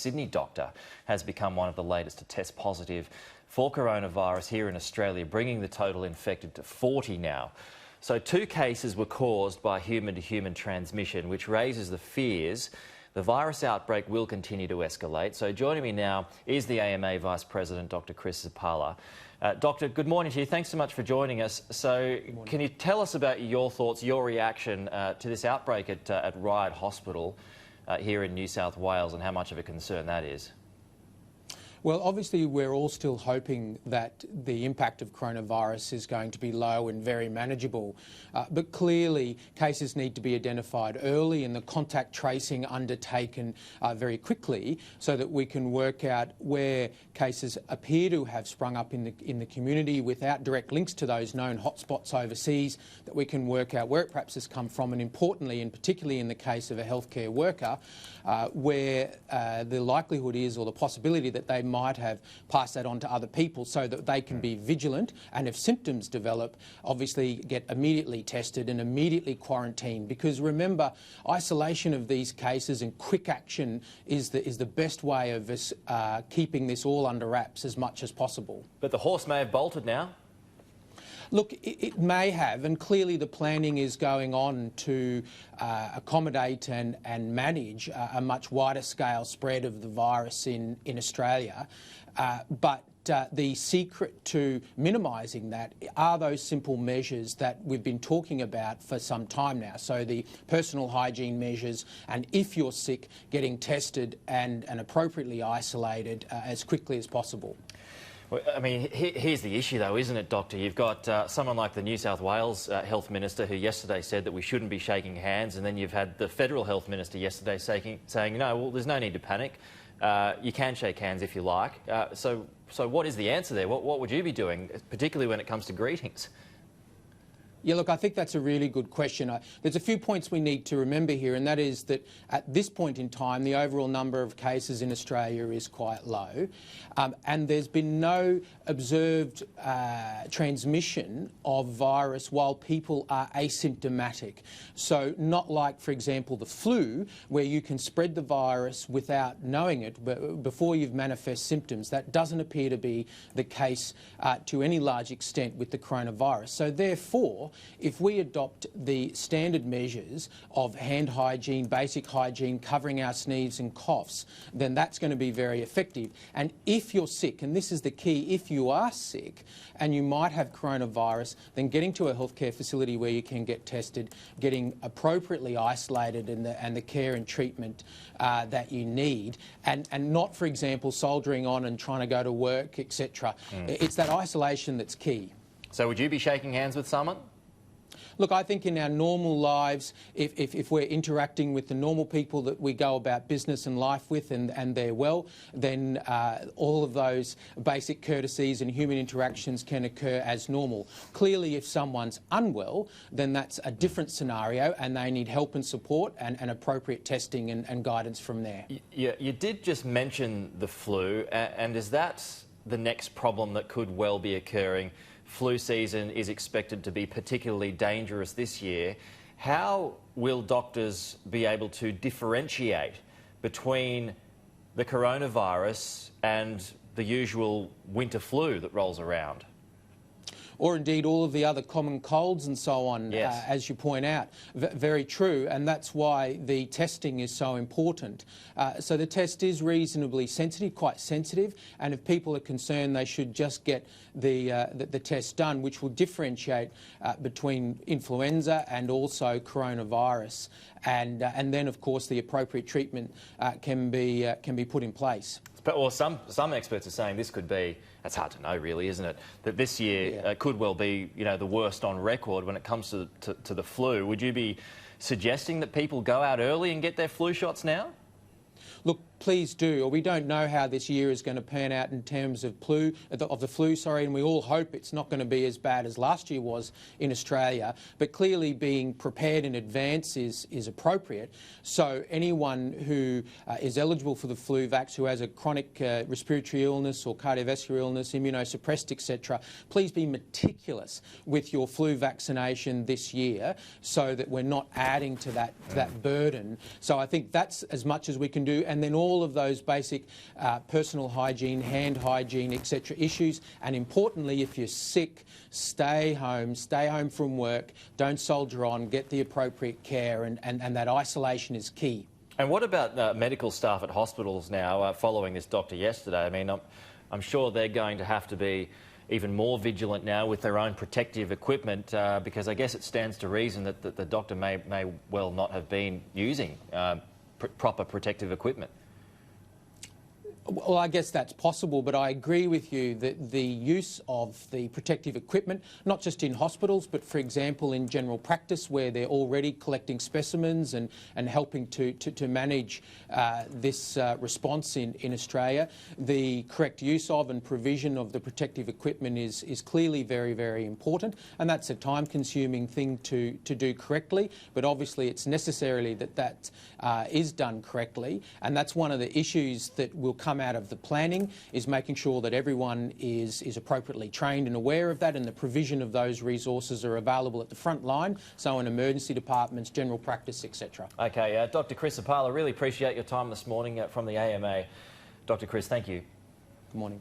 Sydney doctor has become one of the latest to test positive for coronavirus here in Australia, bringing the total infected to 40 now. So 2 cases were caused by human-to-human transmission, which raises the fears the virus outbreak will continue to escalate. So joining me now is the AMA Vice President, Dr. Chris Zappala. Doctor, good morning to you. Thanks so much for joining us. So can you tell us about your thoughts, your reaction to this outbreak at Ryde Hospital here in New South Wales, and how much of a concern that is? Well, obviously we're all still hoping that the impact of coronavirus is going to be low and very manageable, but clearly cases need to be identified early and the contact tracing undertaken very quickly so that we can work out where cases appear to have sprung up in the community without direct links to those known hotspots overseas, that we can work out where it perhaps has come from, and importantly, and particularly in the case of a healthcare worker, where the likelihood is, or the possibility that they might have passed that on to other people, so that they can be vigilant, and if symptoms develop, obviously get immediately tested and immediately quarantined. Because remember, isolation of these cases and quick action is the best way of us keeping this all under wraps as much as possible. But the horse may have bolted now. Look, it may have, and clearly the planning is going on to accommodate and manage a much wider scale spread of the virus in Australia. But the secret to minimising that are those simple measures that we've been talking about for some time now. So the personal hygiene measures, and if you're sick, getting tested and appropriately isolated as quickly as possible. Well, I mean, here's the issue though, isn't it, Doctor? You've got someone like the New South Wales Health Minister who yesterday said that we shouldn't be shaking hands, and then you've had the Federal Health Minister yesterday saying no, well, there's no need to panic. You can shake hands if you like. So what is the answer there? What would you be doing, particularly when it comes to greetings? Yeah, look, I think that's a really good question. There's a few points we need to remember here, and that is that at this point in time, the overall number of cases in Australia is quite low, and there's been no observed transmission of virus while people are asymptomatic. So not like, for example, the flu, where you can spread the virus without knowing it before you've manifest symptoms. That doesn't appear to be the case to any large extent with the coronavirus. So therefore, if we adopt the standard measures of hand hygiene, basic hygiene, covering our sneezes and coughs, then that's going to be very effective. And if you're sick, and this is the key, if you are sick and you might have coronavirus, then getting to a healthcare facility where you can get tested, getting appropriately isolated and the care and treatment that you need, and not, for example, soldiering on and trying to go to work, etc. It's that isolation that's key. So would you be shaking hands with someone? Look, I think in our normal lives, if we're interacting with the normal people that we go about business and life with, and they're well, then all of those basic courtesies and human interactions can occur as normal. Clearly, if someone's unwell, then that's a different scenario, and they need help and support and appropriate testing and guidance from there. You did just mention the flu, and is that the next problem that could well be occurring? Flu season is expected to be particularly dangerous this year. How will doctors be able to differentiate between the coronavirus and the usual winter flu that rolls around? Or indeed all of the other common colds and so on, yes. As you point out. Very true, and that's why the testing is so important. So the test is reasonably sensitive, quite sensitive, and if people are concerned, they should just get the test done, which will differentiate between influenza and also coronavirus. And then, of course, the appropriate treatment can be put in place. But, well, some experts are saying this could be, that's hard to know really, isn't it, that this year could well be, you know, the worst on record when it comes to the flu. Would you be suggesting that people go out early and get their flu shots now? Look, please do. Or we don't know how this year is going to pan out in terms of the flu, and we all hope it's not going to be as bad as last year was in Australia. But clearly being prepared in advance is appropriate. So anyone who is eligible for the flu vax, who has a chronic respiratory illness or cardiovascular illness, immunosuppressed, etc., please be meticulous with your flu vaccination this year so that we're not adding to that burden. So I think that's as much as we can do. And then all of those basic personal hygiene, hand hygiene, etc. issues. And importantly, if you're sick, stay home from work, don't soldier on, get the appropriate care, and that isolation is key. And what about medical staff at hospitals now following this doctor yesterday? I mean, I'm sure they're going to have to be even more vigilant now with their own protective equipment because I guess it stands to reason that the doctor may well not have been using proper protective equipment. Well, I guess that's possible, but I agree with you that the use of the protective equipment, not just in hospitals, but for example in general practice where they're already collecting specimens and helping to manage this response in Australia, the correct use of and provision of the protective equipment is clearly very, very important, and that's a time-consuming thing to do correctly, but obviously it's necessarily that is done correctly, and that's one of the issues that will come out of the planning, is making sure that everyone is appropriately trained and aware of that, and the provision of those resources are available at the front line, so in emergency departments, general practice, etc. Okay, Dr. Chris Zappala, really appreciate your time this morning from the AMA. Dr. Chris, thank you. Good morning.